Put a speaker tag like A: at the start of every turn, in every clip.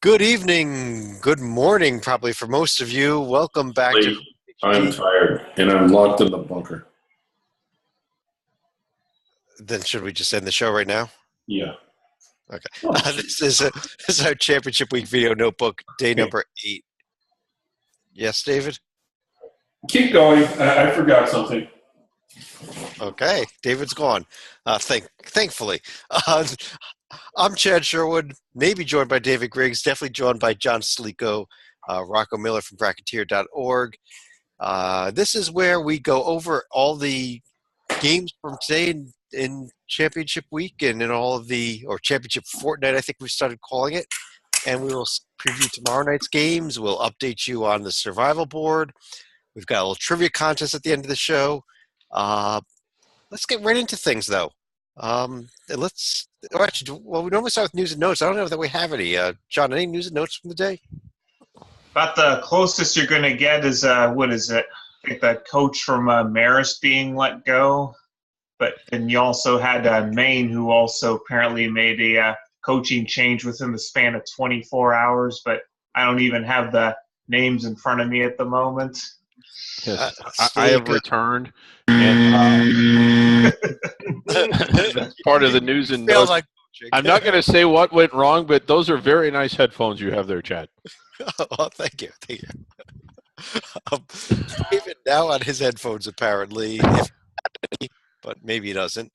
A: Good evening, good morning, probably for most of you. Welcome back to.
B: I'm tired, and I'm locked in the bunker.
A: Then should we just end the show right now?
B: Yeah.
A: Okay. This is our Championship Week video notebook, day number 8. Yes, David?
B: Keep going. I forgot something.
A: Okay, David's gone. Thankfully. I'm Chad Sherwood, maybe joined by David Griggs, definitely joined by John Slico, Rocco Miller from Bracketeer.org. This is where we go over all the games from today in Championship Week and in all of or Championship Fortnight, I think we started calling it. And we will preview tomorrow night's games. We'll update you on the survival board. We've got a little trivia contest at the end of the show. Let's get right into things, though. We normally start with news and notes. I don't know that we have any. John, any news and notes from the day?
C: About the closest you're going to get is, what is it? I think the coach from Marist being let go. But then you also had Maine, who also apparently made a coaching change within the span of 24 hours. But I don't even have the names in front of me at the moment.
D: Yes, I have returned, and that's part of the news and notes. I'm not going to say what went wrong, but those are very nice headphones you have there, Chad.
A: Oh, thank you. David now on his headphones apparently, but maybe he doesn't.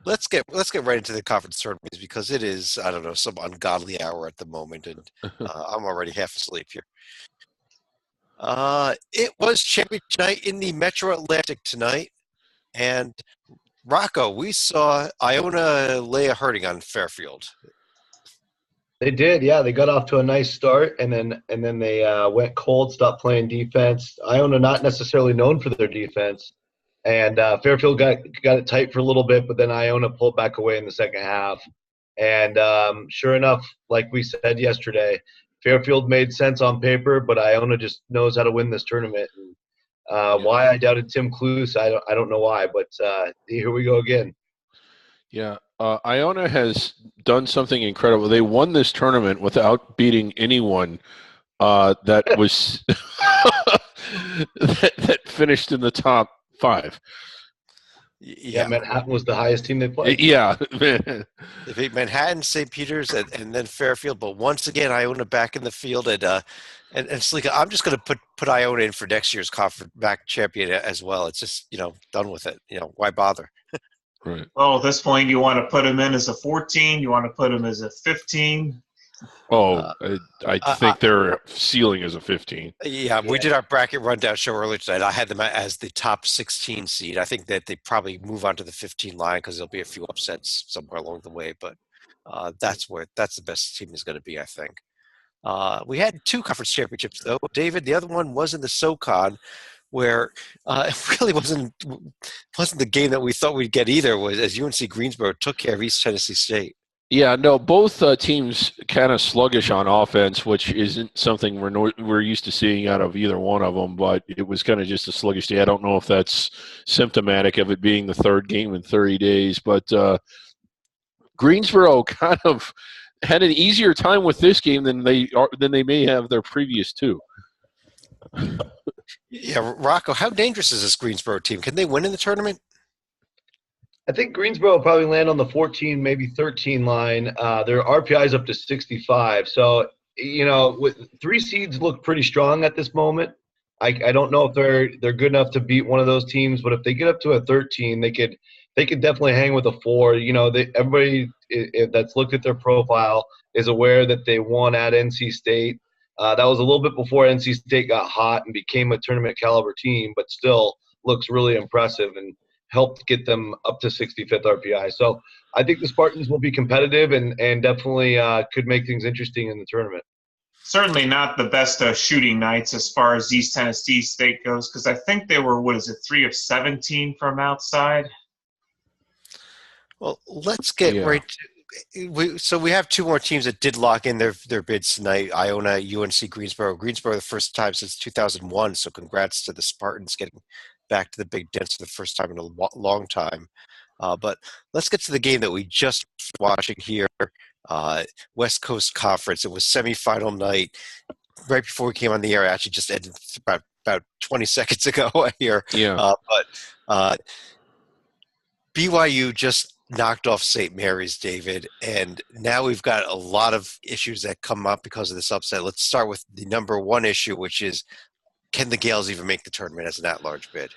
A: Let's get right into the conference tournaments because it is, I don't know, some ungodly hour at the moment, and I'm already half asleep here. It was championship night in the Metro Atlantic tonight, and Rocco, we saw Iona lay a hurting on Fairfield.
E: They did, yeah. They got off to a nice start, and then they went cold, stopped playing defense. Iona not necessarily known for their defense, and Fairfield got it tight for a little bit, but then Iona pulled back away in the second half. And sure enough, like we said yesterday, Fairfield made sense on paper, but Iona just knows how to win this tournament. And, why I doubted Tim Cluse, I don't know why, but here we go again.
D: Yeah, Iona has done something incredible. They won this tournament without beating anyone that was that finished in the top 5.
E: Yeah, Manhattan was the highest team they played.
D: Yeah.
A: They beat Manhattan, St. Peter's, and then Fairfield. But once again, Iona back in the field. And Slika, I'm just going to put Iona in for next year's conference back champion as well. It's just, done with it. Why bother?
D: Right.
C: Well, at this point, you want to put him in as a 14. You want to put him as a 15.
D: I think their ceiling is a 15.
A: Yeah, we did our bracket rundown show earlier tonight. I had them as the top 16 seed. I think that they probably move on to the 15 line because there'll be a few upsets somewhere along the way. But that's the best team is going to be, I think. We had 2 conference championships, though. David, the other one was in the SoCon, where it really wasn't the game that we thought we'd get either. Was as UNC Greensboro took care of East Tennessee State.
D: Yeah, no, both teams kind of sluggish on offense, which isn't something we're used to seeing out of either one of them, but it was kind of just a sluggish day. I don't know if that's symptomatic of it being the third game in 30 days, but Greensboro kind of had an easier time with this game than they may have their previous 2.
A: Yeah, Rocco, how dangerous is this Greensboro team? Can they win in the tournament?
E: I think Greensboro will probably land on the 14, maybe 13 line. Their RPI is up to 65. So, with 3 seeds look pretty strong at this moment. I don't know if they're good enough to beat one of those teams, but if they get up to a 13, they could definitely hang with a 4. Everybody that's looked at their profile is aware that they won at NC State. That was a little bit before NC State got hot and became a tournament caliber team, but still looks really impressive and helped get them up to 65th RPI. So I think the Spartans will be competitive and definitely could make things interesting in the tournament.
C: Certainly not the best shooting nights as far as East Tennessee State goes, because I think they were, 3 of 17 from outside?
A: Well, let's get right to so we have 2 more teams that did lock in their bids tonight. Iona, UNC Greensboro. Greensboro the first time since 2001, so congrats to the Spartans getting back to the Big Dance for the first time in a long time. But let's get to the game that we just watching here. West Coast Conference. It was semifinal night. Right before we came on the air, actually just ended about 20 seconds ago here.
D: Yeah.
A: But BYU just knocked off St. Mary's, David, and now we've got a lot of issues that come up because of this upset. Let's start with the number one issue, which is, can the Gales even make the tournament as an at-large bid?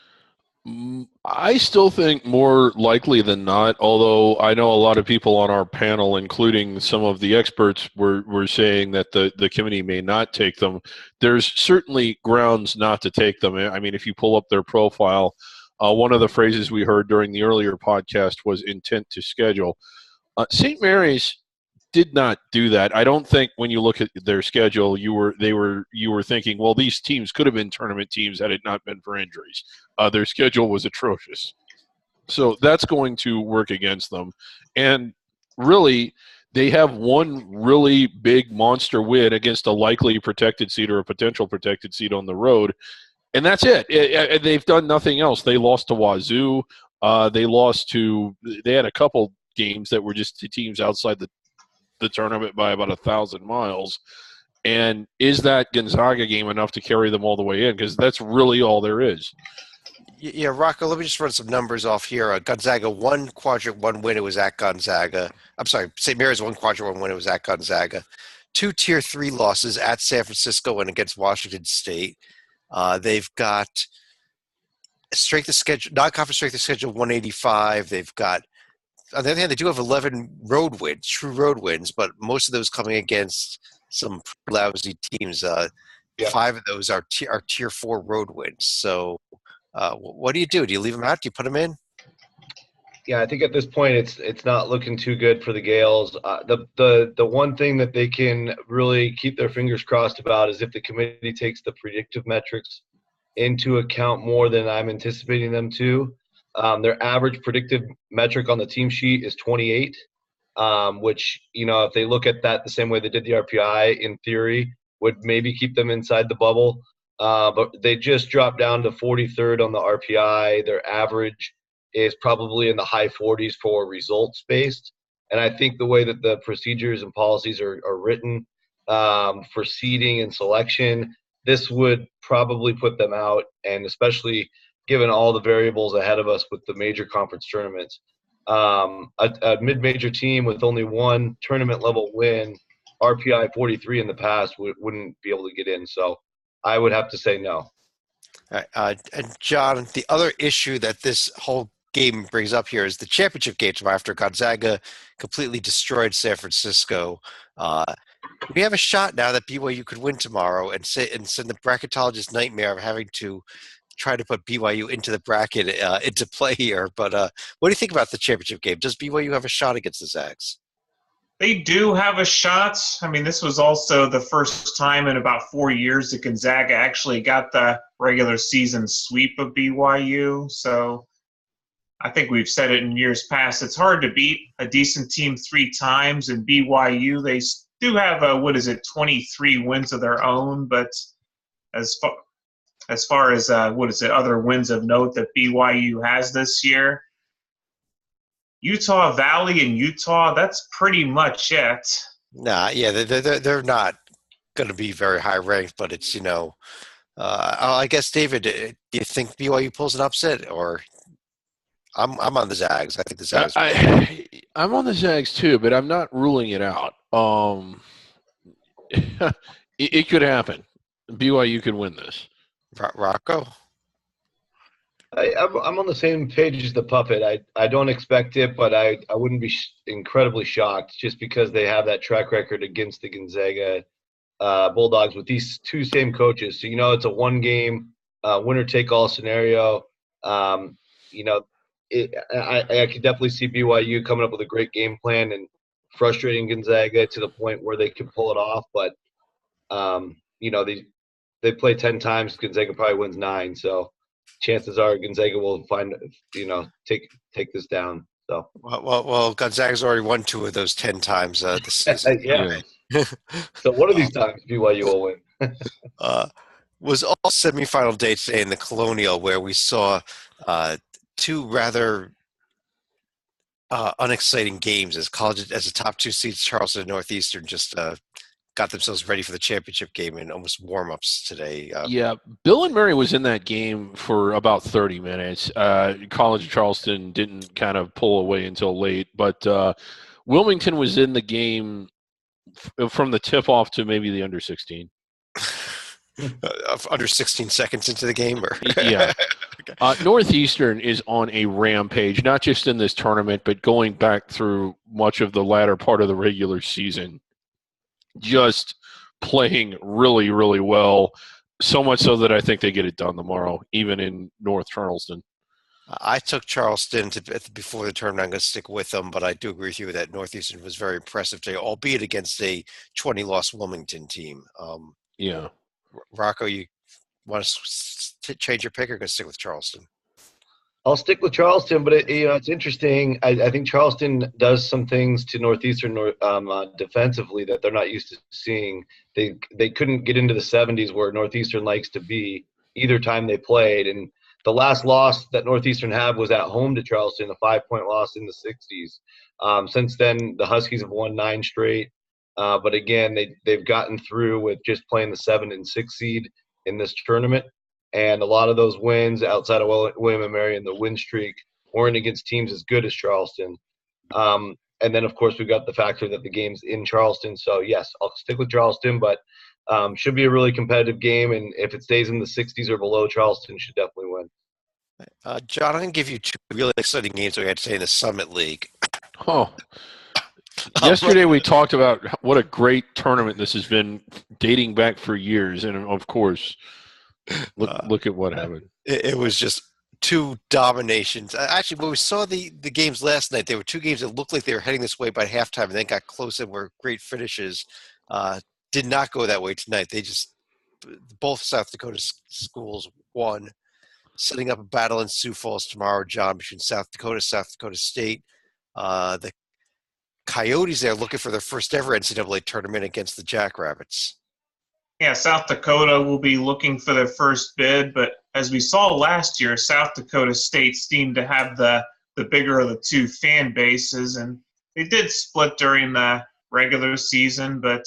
D: I still think more likely than not, although I know a lot of people on our panel, including some of the experts, were saying that the committee may not take them. There's certainly grounds not to take them. I mean, if you pull up their profile, one of the phrases we heard during the earlier podcast was intent to schedule. St. Mary's did not do that. I don't think when you look at their schedule, you were thinking, well, these teams could have been tournament teams had it not been for injuries. Their schedule was atrocious, so that's going to work against them. And really, they have one really big monster win against a likely protected seed or a potential protected seed on the road, and that's it. They've done nothing else. They lost to Wazoo. They had a couple games that were just to teams outside the tournament by about 1,000 miles. And is that Gonzaga game enough to carry them all the way in? Because that's really all there is.
A: Yeah, Rocco, let me just run some numbers off here. Gonzaga, one quadrant one win, it was at Gonzaga. I'm sorry, St. Mary's one quadrant one win, it was at Gonzaga. 2 Tier 3 losses at San Francisco and against Washington State. They've got strength of schedule, non-conference strength of schedule 185. They've got, on the other hand, they do have 11 road wins, true road wins, but most of those coming against some lousy teams. 5 of those are Tier 4 road wins. So what do? Do you leave them out? Do you put them in?
E: Yeah, I think at this point it's not looking too good for the Gales. The one thing that they can really keep their fingers crossed about is if the committee takes the predictive metrics into account more than I'm anticipating them to. Their average predictive metric on the team sheet is 28, which, if they look at that the same way they did the RPI, in theory, would maybe keep them inside the bubble. But they just dropped down to 43rd on the RPI. Their average is probably in the high 40s for results-based. And I think the way that the procedures and policies are written for seeding and selection, this would probably put them out, and especially given all the variables ahead of us with the major conference tournaments. A mid-major team with only one tournament-level win, RPI 43 in the past, wouldn't be able to get in. So I would have to say no.
A: All right, and John, the other issue that this whole game brings up here is the championship game tomorrow after Gonzaga completely destroyed San Francisco. We have a shot now that BYU could win tomorrow and send the bracketologist nightmare of having to try to put BYU into the bracket into play here. But what do you think about the championship game? Does BYU have a shot against the Zags?
C: They do have a shot. I mean, this was also the first time in about 4 years that Gonzaga actually got the regular season sweep of BYU. So I think we've said it in years past. It's hard to beat a decent team 3 times. And BYU, they do have 23 wins of their own. But as far as other wins of note that BYU has this year, Utah Valley and Utah, that's pretty much it.
A: Nah, yeah, they're not going to be very high ranked, but it's, I guess, David, do you think BYU pulls an upset? Or I'm on the Zags. I think the Zags.
D: I'm on the Zags too, but I'm not ruling it out. It could happen. BYU could win this.
A: Rocco?
E: I'm on the same page as the puppet. I don't expect it, but I wouldn't be incredibly shocked just because they have that track record against the Gonzaga Bulldogs with these 2 same coaches. So, it's a one-game winner-take-all scenario. I could definitely see BYU coming up with a great game plan and frustrating Gonzaga to the point where they can pull it off. But, they play 10 times. Gonzaga probably wins 9. So chances are Gonzaga will take this down. So
A: well, Gonzaga's already won 2 of those 10 times this season.
E: Yeah. So one of these times BYU will win.
A: Was all semifinal day today in the Colonial, where we saw 2 rather unexciting games as college as the top 2 seeds, Charleston and Northeastern, just got themselves ready for the championship game in almost warm-ups today.
D: Yeah, Bill and Murray was in that game for about 30 minutes. College of Charleston didn't kind of pull away until late, but Wilmington was in the game from the tip-off to maybe the under 16.
A: Under 16 seconds into the game? Or?
D: Yeah.
A: Okay.
D: Northeastern is on a rampage, not just in this tournament, but going back through much of the latter part of the regular season. Just playing really, really well, so much so that I think they get it done tomorrow, even in North Charleston.
A: I took Charleston before the tournament. I'm going to stick with them, but I do agree with you that Northeastern was very impressive today, albeit against a 20-loss Wilmington team.
D: Yeah.
A: Rocco, you want to change your pick or going to stick with Charleston?
E: I'll stick with Charleston, but it's interesting. I think Charleston does some things to Northeastern defensively that they're not used to seeing. They couldn't get into the 70s where Northeastern likes to be either time they played. And the last loss that Northeastern had was at home to Charleston, a 5-point loss in the 60s. Since then, the Huskies have won 9 straight. But again, they've gotten through with just playing the 7 and 6 seed in this tournament. And a lot of those wins outside of William & Mary and the win streak weren't against teams as good as Charleston. And then, of course, we've got the factor that the game's in Charleston. So, yes, I'll stick with Charleston, but should be a really competitive game. And if it stays in the 60s or below, Charleston should definitely win.
A: John, I'm going to give you 2 really exciting games that we had today in the Summit League.
D: Oh. Yesterday we talked about what a great tournament this has been, dating back for years. And, of course – Look at what happened.
A: It was just 2 dominations. Actually, when we saw the games last night, there were 2 games that looked like they were heading this way by halftime, and then got close and were great finishes. Did not go that way tonight. Both South Dakota schools won, setting up a battle in Sioux Falls tomorrow, John, between South Dakota State. The Coyotes there looking for their first ever NCAA tournament against the Jackrabbits.
C: Yeah, South Dakota will be looking for their first bid, but as we saw last year, South Dakota State seemed to have the bigger of the 2 fan bases, and they did split during the regular season, but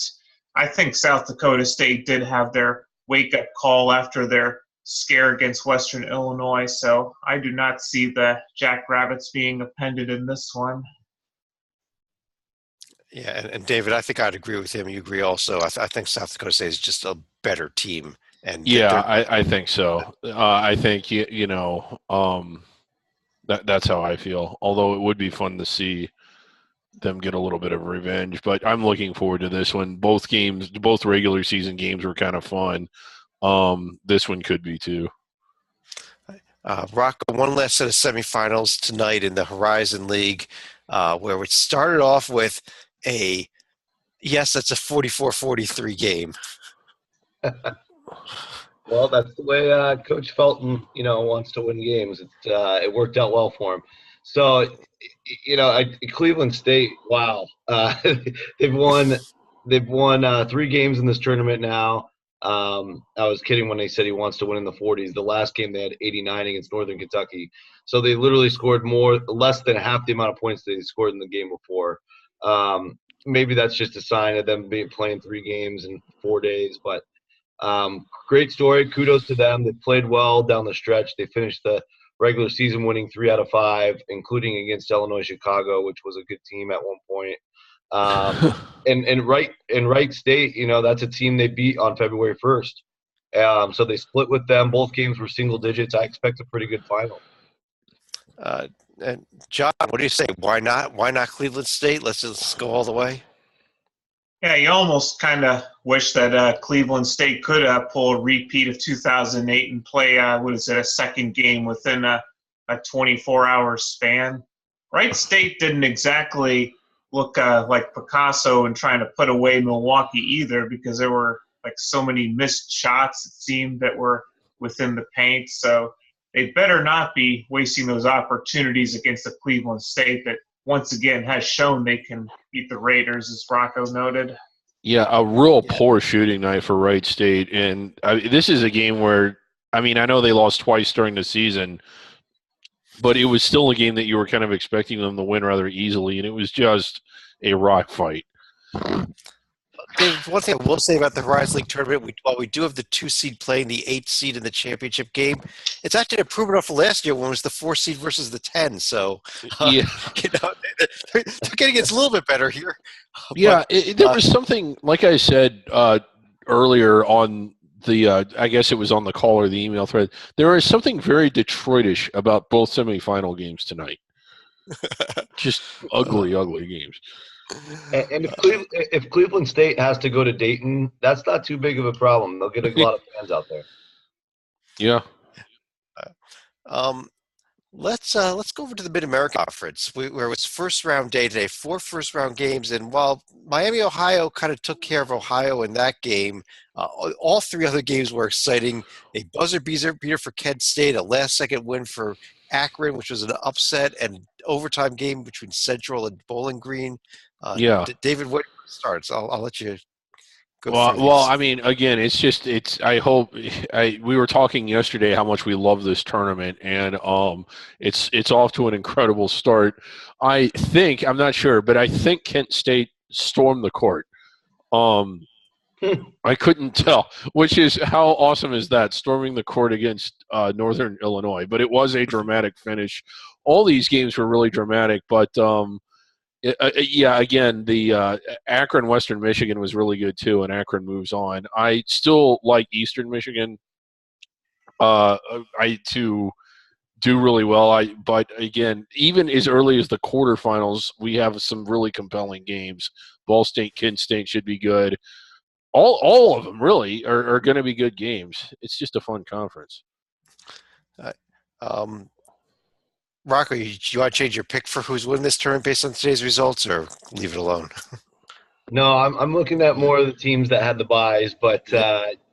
C: I think South Dakota State did have their wake-up call after their scare against Western Illinois, so I do not see the Jackrabbits being appended in this one.
A: Yeah, and David, I think I'd agree with him. You agree also. I think South Dakota State is just a better team. And
D: yeah, I think so. I think that's how I feel. Although it would be fun to see them get a little bit of revenge, but I'm looking forward to this one. Both regular season games were kind of fun. This one could be too.
A: Rocco, one last set of semifinals tonight in the Horizon League, where it started off with that's a 44-43 game.
E: Well, that's the way Coach Felton, wants to win games. It worked out well for him. So, Cleveland State, wow, they've won 3 games in this tournament now. I was kidding when they said he wants to win in the 40s. The last game they had 89 against Northern Kentucky. So they literally scored less than half the amount of points they scored in the game before. Maybe that's just a sign of them playing 3 games in 4 days, but great story. Kudos to them. They played well down the stretch. They finished the regular season winning 3 out of 5, including against Illinois Chicago, which was a good team at one point. And Wright State, that's a team they beat on February 1st. So they split with them. Both games were single digits. I expect a pretty good final.
A: And John, what do you say? Why not? Why not Cleveland State? Let's just go all the way.
C: Yeah, you almost kind of wish that Cleveland State could pull a repeat of 2008 and play, a second game within a 24-hour span. Wright State didn't exactly look like Picasso and trying to put away Milwaukee either, because there were so many missed shots, it seemed, that were within the paint. So they better not be wasting those opportunities against the Cleveland State that once again has shown they can beat the Raiders, as Rocco noted.
D: Yeah, a real poor shooting night for Wright State. And this is a game where, I know they lost twice during the season, but it was still a game that you were kind of expecting them to win rather easily, and it was just a rock fight.
A: Dave, one thing I will say about the Horizon League tournament, while we do have the 2 seed playing the 8 seed in the championship game, it's actually an improvement off of last year when it was the 4 seed versus the 10. So,
D: Yeah.
A: they're getting it's a little bit better here.
D: Yeah, there was something, like I said earlier on the, I guess it was on the call or the email thread, there is something very Detroitish about both semifinal games tonight. Just ugly, ugly games.
E: And if Cleveland State has to go to Dayton, that's not too big of a problem. They'll get a lot of fans out there.
D: Yeah.
A: Let's go over to the Mid-America Conference, where it was first round day today, 4 first round games, and while Miami, Ohio kind of took care of Ohio in that game, all 3 other games were exciting. A buzzer beater for Kent State, a last-second win for Akron, which was an upset, and overtime game between Central and Bowling Green.
D: Yeah.
A: David, what starts? I'll let you go through
D: Well,
A: these.
D: I mean, again, I hope we were talking yesterday how much we love this tournament, and it's off to an incredible start. I'm not sure, but I think Kent State stormed the court. I couldn't tell, which is how awesome is that, storming the court against Northern Illinois. But it was a dramatic finish. All these games were really dramatic, but again, the Akron Western Michigan was really good too, and Akron moves on. I still like Eastern Michigan to do really well. But again, even as early as the quarterfinals, we have some really compelling games. Ball State, Kent State should be good. All of them really are going to be good games. It's just a fun conference.
A: Rocco, you want to change your pick for who's winning this tournament based on today's results, or leave it alone?
E: No, I'm looking at more of the teams that had the buys, but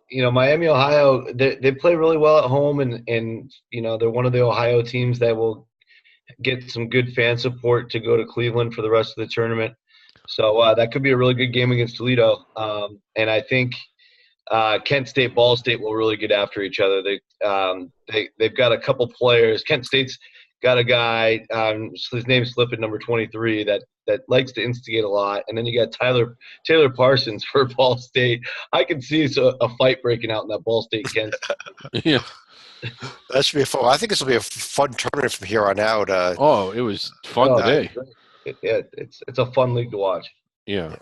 E: Miami, Ohio, they play really well at home, and they're one of the Ohio teams that will get some good fan support to go to Cleveland for the rest of the tournament. So that could be a really good game against Toledo, and I think Kent State, Ball State will really get after each other. They've got a couple players. Kent State's got a guy, his name's slipping, number 23, that likes to instigate a lot. And then you got Taylor Parsons for Ball State. I can see a fight breaking out in that Ball State Kent.
D: Yeah.
A: That should be fun. I think this will be a fun tournament from here on out.
D: It was fun today.
E: It's a fun league to watch.
D: Yeah.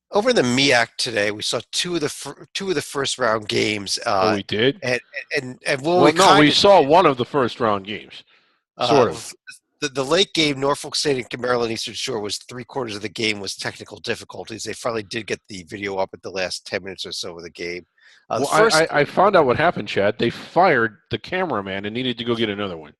A: Over in the MEAC today, we saw two of the first round games.
D: We did.
A: And
D: we saw one of the first round games. Sort of.
A: The late game, Norfolk State and Maryland Eastern Shore, was 3/4 of the game was technical difficulties. They finally did get the video up at the last 10 minutes or so of the game.
D: I found out what happened, Chad. They fired the cameraman and needed to go get another one.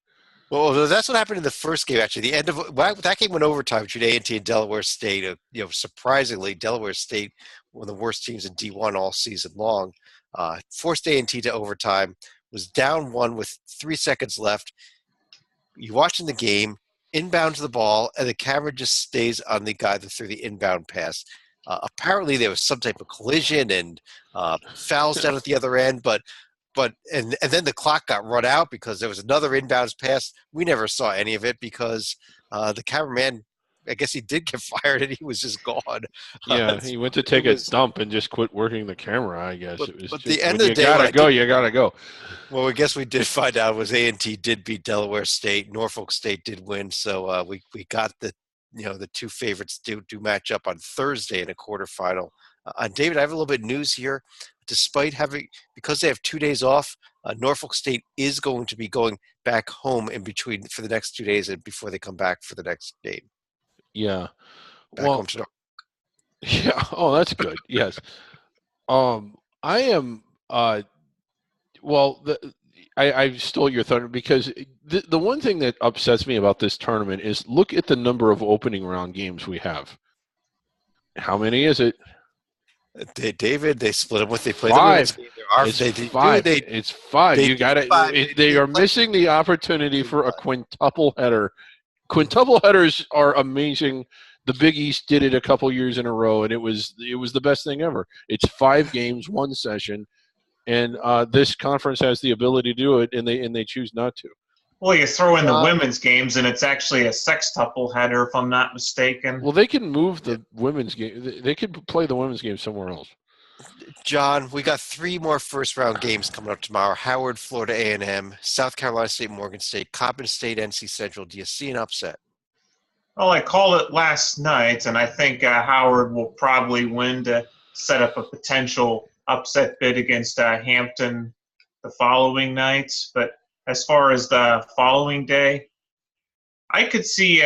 A: Well, that's what happened in the first game. Actually, the end of that game went overtime between A&T and Delaware State. Surprisingly, Delaware State, one of the worst teams in D1 all season long, forced A&T to overtime. Was down 1 with 3 seconds left. You're watching the game, inbound to the ball, and the camera just stays on the guy that threw the inbound pass. Apparently, there was some type of collision and fouls down at the other end, but then the clock got run out because there was another inbounds pass. We never saw any of it because the cameraman, I guess he did get fired and he was just gone.
D: Yeah, he went to take a dump and just quit working the camera, I guess.
A: But,
D: it was
A: but
D: just,
A: the end of the day,
D: you gotta go.
A: Well, I guess we did find out was A&T did beat Delaware State. Norfolk State did win, so we got the two favorites do match up on Thursday in a quarterfinal. David, I have a little bit of news here. Because they have 2 days off, Norfolk State is going to be going back home in between for the next 2 days and before they come back for the next game.
D: Yeah.
A: Home to Norfolk.
D: Yeah. Oh, that's good. Yes. I am. I stole your thunder because the one thing that upsets me about this tournament is look at the number of opening round games we have. How many is it?
A: David, they split them they play
D: 5.
A: It's
D: 5. It's 5. They are missing the opportunity for a quintuple header. Quintuple headers are amazing. The Big East did it a couple years in a row, and it was the best thing ever. It's 5 games, 1 session, And this conference has the ability to do it, and they choose not to.
C: Well, you throw in the women's games, and it's actually a sextuple header, if I'm not mistaken.
D: Well, they can move the women's game. They could play the women's game somewhere else.
A: John, we got 3 more first-round games coming up tomorrow. Howard, Florida A&M, South Carolina State, Morgan State, Coppin State, NC Central. Do you see an upset?
C: Well, I called it last night, and I think Howard will probably win to set up a potential upset bid against Hampton the following night. But as far as the following day, I could see,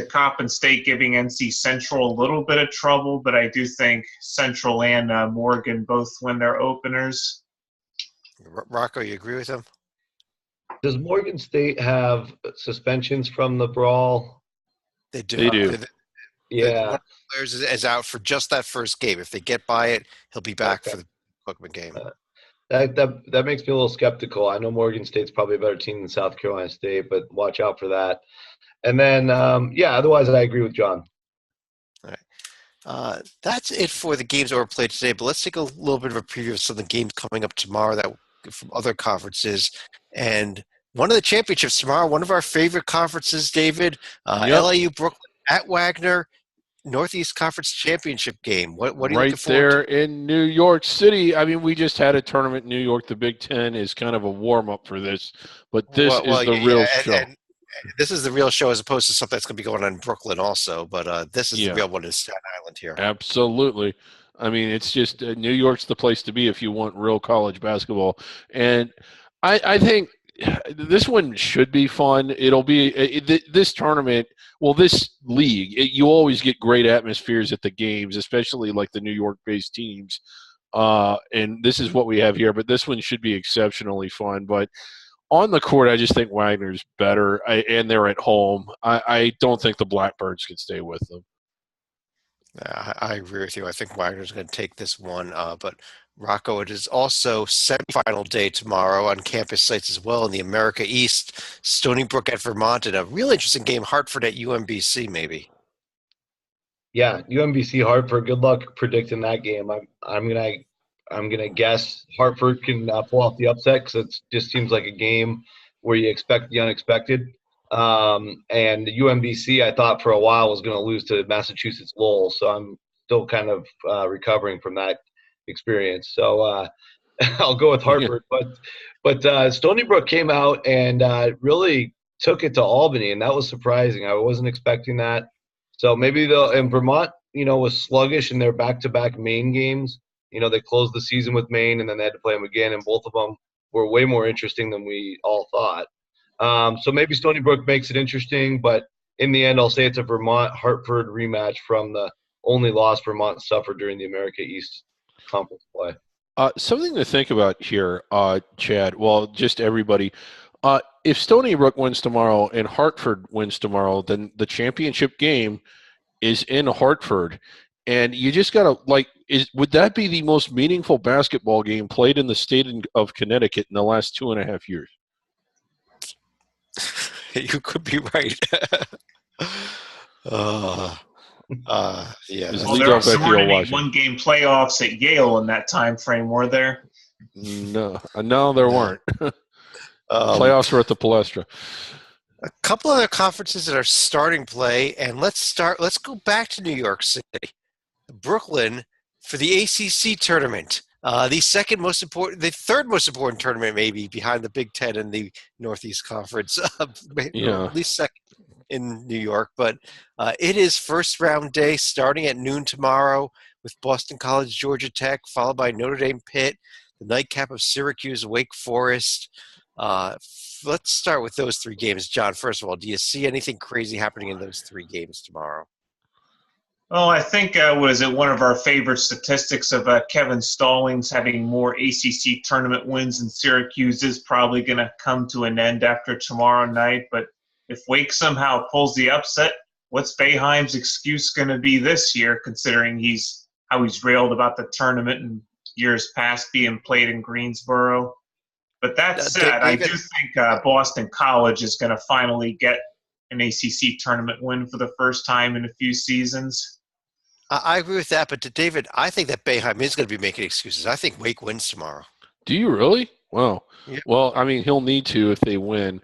C: Coppin State giving NC Central a little bit of trouble, but I do think Central and Morgan both win their openers.
A: Rocco, you agree with him?
E: Does Morgan State have suspensions from the brawl?
A: They do.
D: They do.
E: Yeah.
A: One of the players is out for just that first game. If they get by it, he'll be back for the Cookman game.
E: That makes me a little skeptical. I know Morgan State's probably a better team than South Carolina State, but watch out for that. And then, otherwise I agree with John.
A: All right. That's it for the games that were played today, but let's take a little bit of a preview of some of the games coming up tomorrow that from other conferences. And one of the championships tomorrow, one of our favorite conferences, David, LIU Brooklyn at Wagner, Northeast Conference Championship game. What are you looking forward to?
D: Right there in New York City. I mean, we just had a tournament in New York. The Big Ten is kind of a warm-up for this, but this is the real show.
A: And this is the real show as opposed to something that's going to be going on in Brooklyn also, but this is the real one in Staten Island here.
D: Absolutely. I mean, it's just New York's the place to be if you want real college basketball. And I think this one should be fun. It'll be this tournament. Well, this league, you always get great atmospheres at the games, especially like the New York-based teams. And this is what we have here. But this one should be exceptionally fun. But on the court, I just think Wagner's better, and they're at home. I don't think the Blackbirds can stay with them.
A: I agree with you. I think Wagner's going to take this one. But Rocco, it is also semifinal day tomorrow on campus sites as well in the America East. Stony Brook at Vermont, and a real interesting game, Hartford at UMBC maybe.
E: Yeah, UMBC Hartford. Good luck predicting that game. I'm gonna guess Hartford can pull off the upset because it just seems like a game where you expect the unexpected. And UMBC, I thought for a while was going to lose to Massachusetts Lowell, so I'm still kind of recovering from that experience. So I'll go with Hartford. But Stony Brook came out and really took it to Albany, and that was surprising. I wasn't expecting that. So maybe and Vermont, was sluggish in their back-to-back Maine games. They closed the season with Maine, and then they had to play them again, and both of them were way more interesting than we all thought. So maybe Stony Brook makes it interesting, but in the end, I'll say it's a Vermont-Hartford rematch from the only loss Vermont suffered during the America East Conference play.
D: Something to think about here, Chad, well, just everybody. If Stony Brook wins tomorrow and Hartford wins tomorrow, then the championship game is in Hartford. And you just got to, would that be the most meaningful basketball game played in the state of Connecticut in the last 2.5 years?
A: You could be right. Yeah.
C: Well, there weren't any one-game playoffs at Yale in that time frame, were there?
D: No, there weren't. Playoffs were at the Palestra.
A: A couple other conferences that are starting play, and let's go back to New York City. Brooklyn for the ACC tournament. The third most important tournament maybe behind the Big Ten and the Northeast Conference. At least second in New York. But it is first round day starting at noon tomorrow with Boston College, Georgia Tech, followed by Notre Dame Pitt, the nightcap of Syracuse, Wake Forest. Let's start with those 3 games. John, first of all, do you see anything crazy happening in those 3 games tomorrow?
C: Well, I think one of our favorite statistics of Kevin Stallings having more ACC tournament wins than Syracuse is probably going to come to an end after tomorrow night. But if Wake somehow pulls the upset, what's Boeheim's excuse going to be this year, considering how he's railed about the tournament in years past being played in Greensboro? But that said, I do think Boston College is going to finally get an ACC tournament win for the first time in a few seasons.
A: I agree with that, but to David, I think that Boeheim is going to be making excuses. I think Wake wins tomorrow.
D: Do you really? Wow.
A: Yeah.
D: Well, I mean, he'll need to if they win.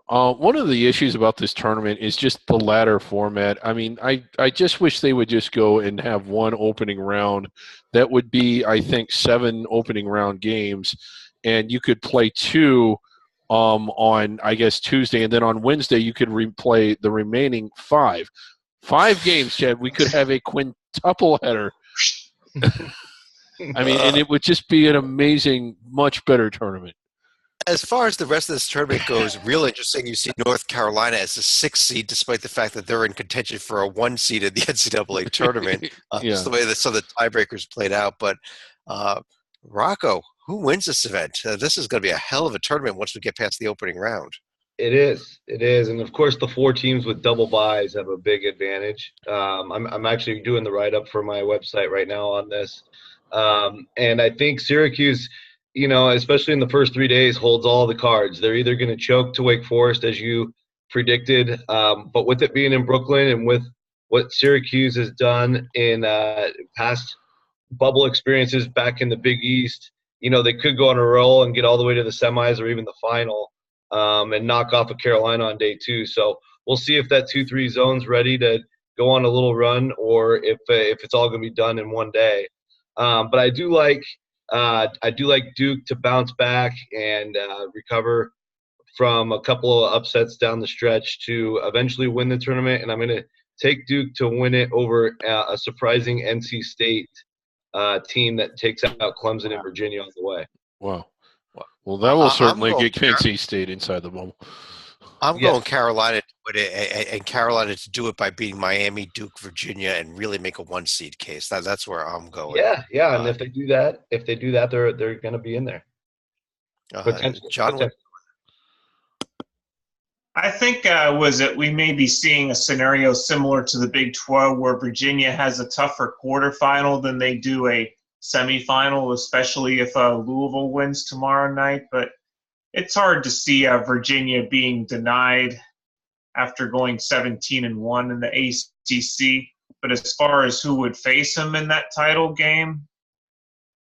D: One of the issues about this tournament is just the ladder format. I mean, I just wish they would just go and have one opening round. That would be, I think, 7 opening round games, and you could play 2 on, I guess, Tuesday, and then on Wednesday you could replay the remaining 5. 5 games, Chad. We could have a quintuple header. I mean, and it would just be an amazing, much better tournament.
A: As far as the rest of this tournament goes, real interesting. You see North Carolina as a 6th seed, despite the fact that they're in contention for a 1 seed in the NCAA tournament. Just the way that some of the tiebreakers played out. But Rocco, who wins this event? This is going to be a hell of a tournament once we get past the opening round.
E: It is, and of course the 4 teams with double byes have a big advantage. I'm actually doing the write-up for my website right now on this, and I think Syracuse, especially in the first 3 days, holds all the cards. They're either going to choke to Wake Forest, as you predicted, but with it being in Brooklyn and with what Syracuse has done in past bubble experiences back in the Big East, they could go on a roll and get all the way to the semis or even the final. And knock off of Carolina on day 2. So we'll see if that 2-3 zone's ready to go on a little run, or if it's all going to be done in one day. But I do like Duke to bounce back and recover from a couple of upsets down the stretch to eventually win the tournament. And I'm going to take Duke to win it over a surprising NC State team that takes out Clemson and Virginia on the way.
D: Wow. Well, that will certainly get NC State inside the bubble.
A: I'm going Carolina to win it, and Carolina to do it by beating Miami, Duke, Virginia, and really make a 1 seed case. That's where I'm going.
E: Yeah, and if they do that, they're going to be in there.
A: John,
C: I think we may be seeing a scenario similar to the Big 12, where Virginia has a tougher quarterfinal than they do a semifinal, especially if Louisville wins tomorrow night. But it's hard to see Virginia being denied after going 17-1 in the ACC. But as far as who would face them in that title game,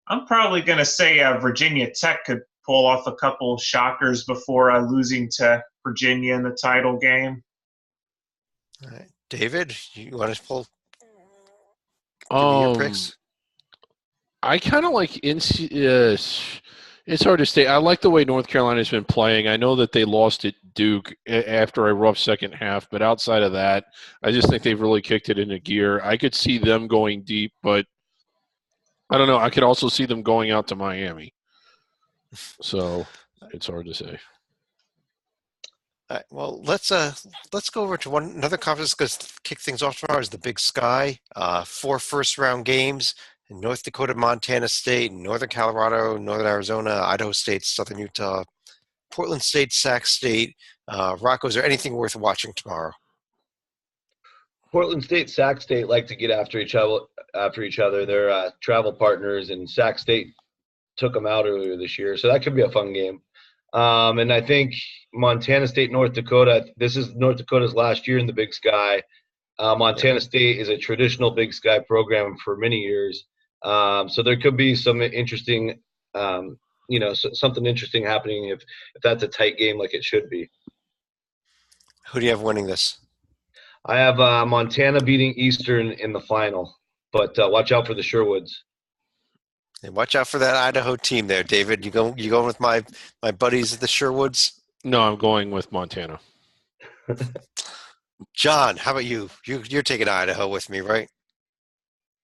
C: I'm probably going to say Virginia Tech could pull off a couple shockers before losing to Virginia in the title game.
A: All right. David, you want to pull? Give me your picks.
D: I kind of like NC. It's hard to say. I like the way North Carolina's been playing. I know that they lost at Duke after a rough second half, but outside of that, I just think they've really kicked it into gear. I could see them going deep, but I don't know. I could also see them going out to Miami. So it's hard to say.
A: All right, well, let's go over to another conference, because to kick things off tomorrow is the Big Sky. 4 first-round games. In North Dakota, Montana State, Northern Colorado, Northern Arizona, Idaho State, Southern Utah, Portland State, Sac State. Rocco, is there anything worth watching tomorrow?
E: Portland State, Sac State like to get after each other. They're travel partners, and Sac State took them out earlier this year, so that could be a fun game. And I think Montana State, North Dakota, this is North Dakota's last year in the Big Sky. Montana State is a traditional Big Sky program for many years. So there could be some interesting, something interesting happening if that's a tight game like it should be.
A: Who do you have winning this?
E: I have Montana beating Eastern in the final, but watch out for the Sherwoods.
A: And watch out for that Idaho team there, David. You going with my buddies at the Sherwoods?
D: No, I'm going with Montana.
A: John, how about you? You're taking Idaho with me, right?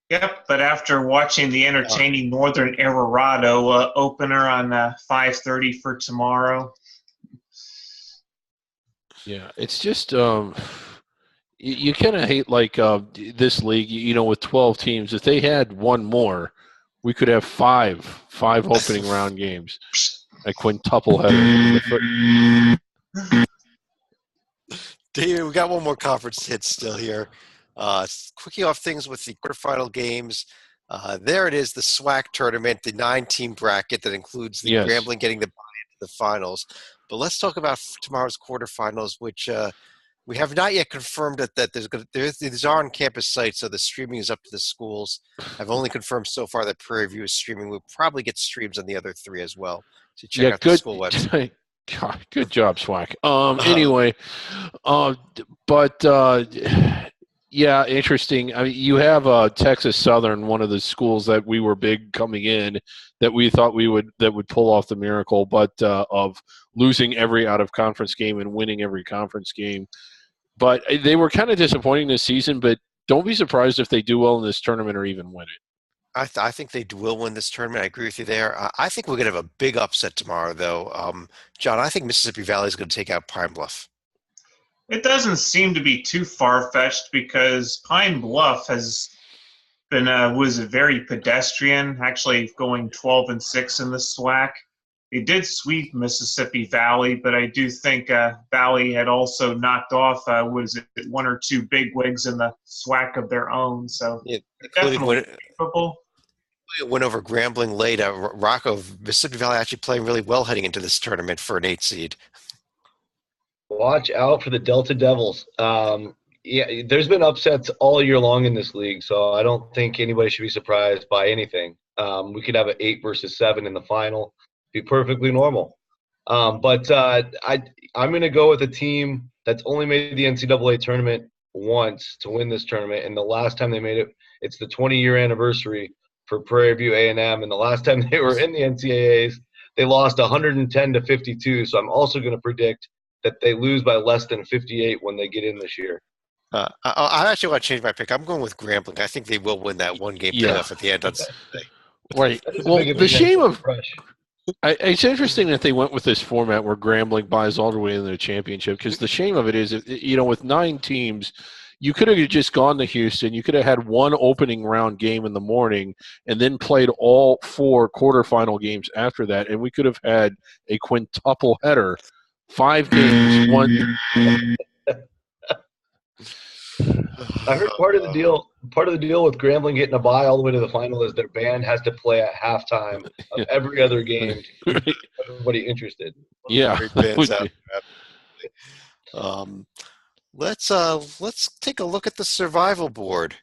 C: Yep, but after watching the entertaining Northern Eldorado opener on 5:30 for tomorrow.
D: Yeah, it's just you kind of hate this league. With 12 teams, if they had one more, we could have five opening round games, a quintuple header.
A: David, we got one more conference hit still here. Quickie off things with the quarterfinal games. There it is, the SWAC tournament, the 9-team bracket that includes the Grambling getting the buy into the finals. But let's talk about tomorrow's quarterfinals, which We have not yet confirmed that these are on campus sites, so the streaming is up to the schools. I've only confirmed so far that Prairie View is streaming. We'll probably get streams on the other 3 as well. So check out the school website.
D: God, good job, SWAC. Anyway, yeah, interesting. I mean, you have Texas Southern, one of the schools that we were big coming in, that we thought that would pull off the miracle, but of losing every out of conference game and winning every conference game. But they were kind of disappointing this season. But don't be surprised if they do well in this tournament or even win it.
A: I think they will win this tournament. I agree with you there. I think we're going to have a big upset tomorrow, though. John, I think Mississippi Valley is going to take out Pine Bluff.
C: It doesn't seem to be too far-fetched because Pine Bluff has been was very pedestrian, actually going 12-6 in the SWAC. They did sweep Mississippi Valley, but I do think Valley had also knocked off, 1 or 2 bigwigs in the SWAC of their own. So definitely capable.
A: Win over Grambling late. Rocco, Mississippi Valley actually playing really well heading into this tournament for an 8 seed.
E: Watch out for the Delta Devils. Yeah, there's been upsets all year long in this league, so I don't think anybody should be surprised by anything. We could have an 8 versus 7 in the final. Be perfectly normal. But I'm going to go with a team that's only made the NCAA tournament once to win this tournament, and the last time they made it, it's the 20-year anniversary for Prairie View A&M, and the last time they were in the NCAAs, they lost 110-52. So I'm also going to predict that they lose by less than 58 when they get in this year.
A: I actually want to change my pick. I'm going with Grambling. I think they will win that 1-game playoff at the end on Saturday.
D: Right. Well, the shame of it's interesting that they went with this format where Grambling buys all the way in the championship, because the shame of it is, with 9 teams, you could have just gone to Houston. You could have had one opening round game in the morning and then played all 4 quarterfinal games after that, and we could have had a quintuple header, 5 games, 1.
E: I heard part of the deal with Grambling getting a bye all the way to the final is their band has to play at halftime of every other game to keep everybody interested.
D: Yeah.
A: Let's take a look at the survival board.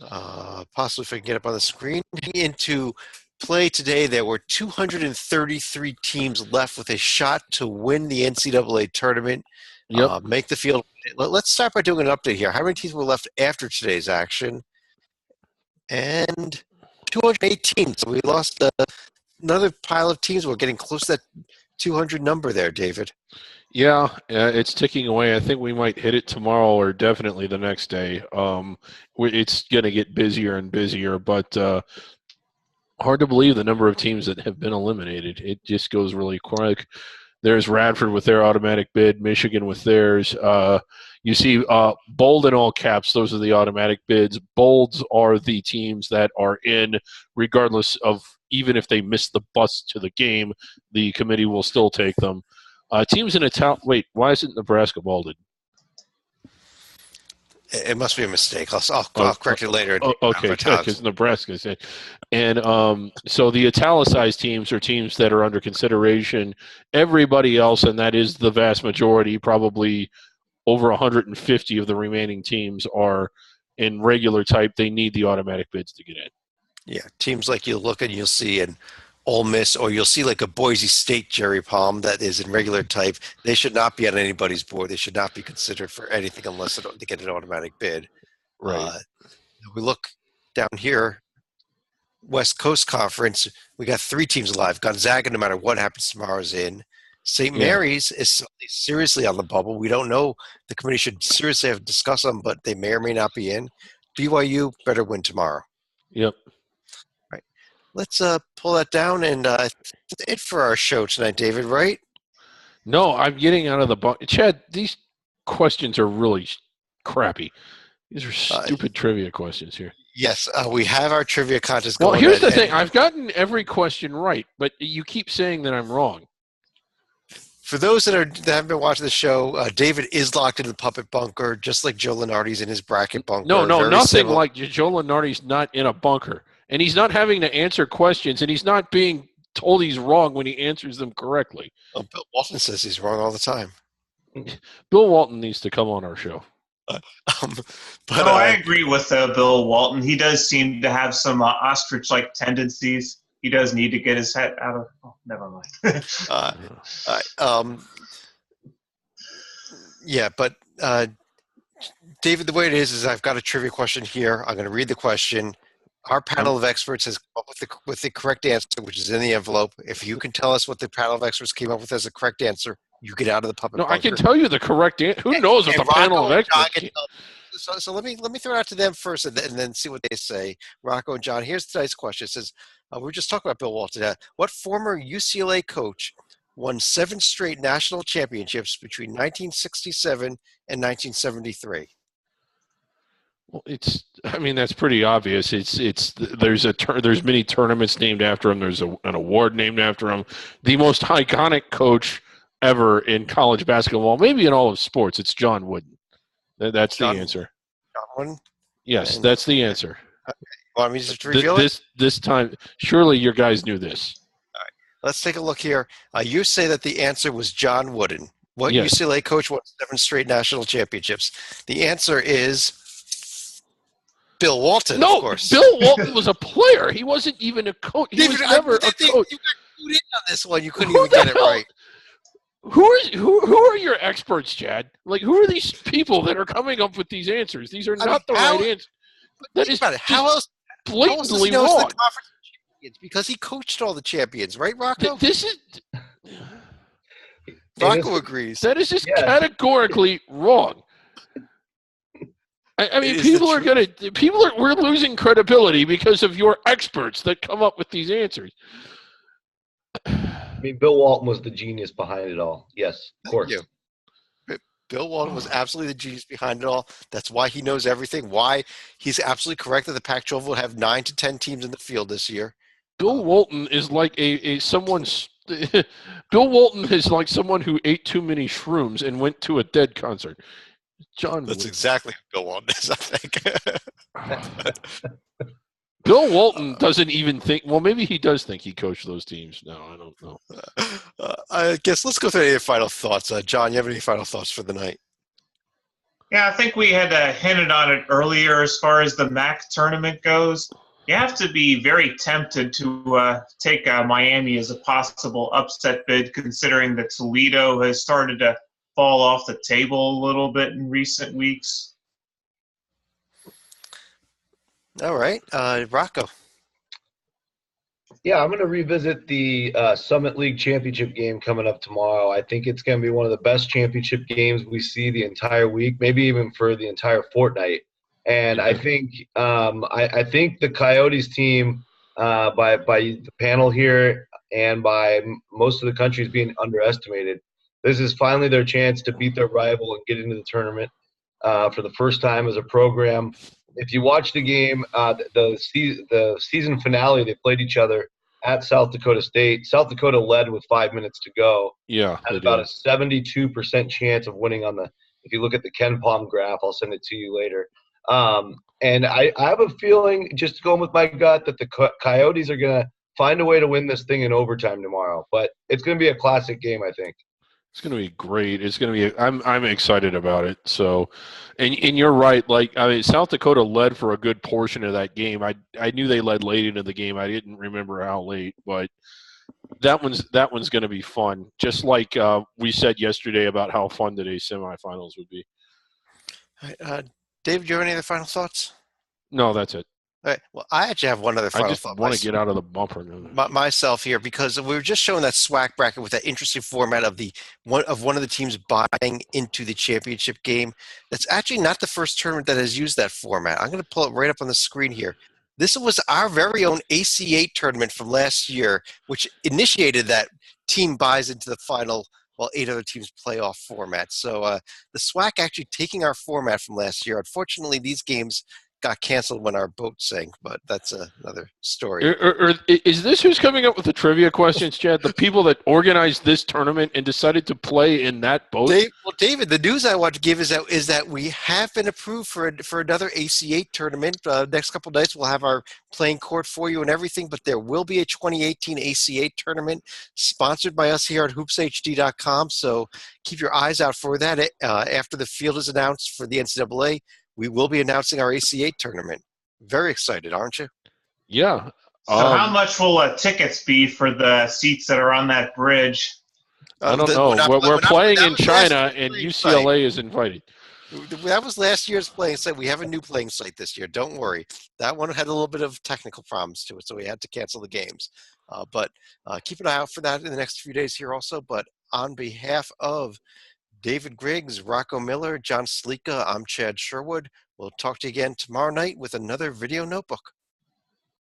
A: Possibly if I can get up on the screen. Into play today, there were 233 teams left with a shot to win the NCAA tournament. Yep. Make the field. Let's start by doing an update here. How many teams were left after today's action? And 218. So we lost another pile of teams. We're getting close to that 200 number there, David.
D: Yeah, it's ticking away. I think we might hit it tomorrow or definitely the next day. It's going to get busier and busier, but hard to believe the number of teams that have been eliminated. It just goes really quick. There's Radford with their automatic bid, Michigan with theirs. You see bold in all caps, those are the automatic bids. Bolds are the teams that are in, regardless of, even if they miss the bus to the game, the committee will still take them. Teams in wait, why isn't Nebraska bolded?
A: It must be a mistake. I'll correct it later.
D: Okay, because Nebraska's in. And so the italicized teams are teams that are under consideration. Everybody else, and that is the vast majority, probably over 150 of the remaining teams are in regular type. They need the automatic bids to get in.
A: Yeah, teams like you'll look and you'll see in Ole Miss, or you'll see like a Boise State Jerry Palm that is in regular type. They should not be on anybody's board. They should not be considered for anything unless they get an automatic bid.
D: Right.
A: We look down here, West Coast Conference, we got 3 teams alive. Gonzaga, no matter what happens tomorrow, is in. St. Mary's is seriously on the bubble. We don't know. The committee should seriously have discussed them, but they may or may not be in. BYU better win tomorrow.
D: Yep.
A: Right. Let's pull that down, and that's it for our show tonight, David, right?
D: No, I'm getting out of the box. Chad, these questions are really crappy. These are stupid trivia questions here.
A: Yes, we have our trivia contest going.
D: Well, here's the thing. I've gotten every question right, but you keep saying that I'm wrong.
A: For those that haven't been watching the show, David is locked in the puppet bunker, just like Joe Lenardi's in his bracket bunker.
D: No, nothing similar. Like Joe Lenardi's not in a bunker. And he's not having to answer questions, and he's not being told he's wrong when he answers them correctly.
A: Bill Walton says he's wrong all the time.
D: Bill Walton needs to come on our show.
A: But
C: I agree with Bill Walton. He does seem to have some ostrich-like tendencies. He does need to get his head out of. Oh, never mind.
A: Yeah, but David, the way it is I've got a trivia question here. I'm going to read the question. Our panel of experts has come up with the correct answer, which is in the envelope. If you can tell us what the panel of experts came up with as a correct answer, you get out of the puppet bunker.
D: I can tell you the correct answer. Who knows what the panel of experts?
A: So let me throw it out to them first, and then see what they say. Rocco and John, here's tonight's question. It says, we were just talking about Bill Walton. What former UCLA coach won 7 straight national championships between 1967 and 1973?
D: Well, that's pretty obvious. There's many tournaments named after him. There's an award named after him. The most iconic coach ever in college basketball, maybe in all of sports, it's John Wooden. That's the answer.
A: John Wooden?
D: Yes, that's the answer.
A: Want me to reveal it?
D: This time, surely your guys knew this.
A: All right, let's take a look here. You say that the answer was John Wooden. What UCLA coach won 7 straight national championships? The answer is Bill Walton.
D: No,
A: of course.
D: Bill Walton was a player. He wasn't even a coach. He was never a coach.
A: You got clued in on this one. You couldn't even get it right.
D: Who are your experts, Chad? Like, who are these people that are coming up with these answers? These are not the right answers. That is
A: how else
D: blatantly
A: wrong.
D: The
A: conference champions because he coached all the champions, right, Rocco? Rocco agrees.
D: That is just categorically wrong. I mean, we're losing credibility because of your experts that come up with these answers.
E: I mean, Bill Walton was the genius behind it all. Yes, of course.
A: Bill Walton was absolutely the genius behind it all. That's why he knows everything. Why he's absolutely correct that the Pac-12 will have 9 to 10 teams in the field this year.
D: Bill Walton is like Bill Walton is like someone who ate too many shrooms and went to a Dead concert.
A: That's exactly what Bill Walton is, I think.
D: Bill Walton doesn't even think. Well, maybe he does think he coached those teams. No, I don't know.
A: I guess let's go through any final thoughts. John, you have any final thoughts for the night?
C: Yeah, I think we had hinted on it earlier as far as the MEAC tournament goes. You have to be very tempted to take Miami as a possible upset bid, considering that Toledo has started to fall off the table a little bit in recent weeks.
A: All right. Rocco.
E: Yeah, I'm going to revisit the Summit League championship game coming up tomorrow. I think it's going to be one of the best championship games we see the entire week, maybe even for the entire fortnight. And I think I think the Coyotes team, by the panel here and by most of the country, is being underestimated. This is finally their chance to beat their rival and get into the tournament for the first time as a program. If you watch the game, the season finale, they played each other at South Dakota State. South Dakota led with 5 minutes to go.
D: Yeah,
E: had about a 72% chance of winning on the. If you look at the Ken Palm graph, I'll send it to you later. And I have a feeling, just going with my gut, that the Coyotes are going to find a way to win this thing in overtime tomorrow. But it's going to be a classic game, I think.
D: It's going to be great. It's going to be. I'm excited about it. So, and you're right. Like, I mean, South Dakota led for a good portion of that game. I knew they led late into the game. I didn't remember how late, but that one's going to be fun. Just like we said yesterday about how fun today's semifinals would be.
A: All right, Dave, do you have any other final thoughts?
D: No, that's it.
A: All right. Well, I actually have one other final thought.
D: I just want to get out of the bumper
A: myself here, because we were just showing that SWAC bracket with that interesting format of one of the teams buying into the championship game. That's actually not the first tournament that has used that format. I'm going to pull it right up on the screen here. This was our very own ACC tournament from last year, which initiated that team buys into the final while 8 other teams playoff format. So the SWAC actually taking our format from last year. Unfortunately, these games got canceled when our boat sank, but that's another story.
D: Is this who's coming up with the trivia questions, Chad? The people that organized this tournament and decided to play in that boat?
A: David, the news I want to give is that we have been approved for another ACA tournament. Next couple of nights, we'll have our playing court for you and everything, but there will be a 2018 ACA tournament sponsored by us here at hoopshd.com, so keep your eyes out for that. After the field is announced for the NCAA, we will be announcing our ACA tournament. Very excited, aren't you?
D: Yeah.
C: So how much will tickets be for the seats that are on that bridge?
D: I don't know. We're playing in China, and UCLA is invited.
A: That was last year's playing site. We have a new playing site this year. Don't worry. That one had a little bit of technical problems to it, so we had to cancel the games. But keep an eye out for that in the next few days here also. But on behalf of David Griggs, Rocco Miller, John Slika, I'm Chad Sherwood. We'll talk to you again tomorrow night with another Video Notebook.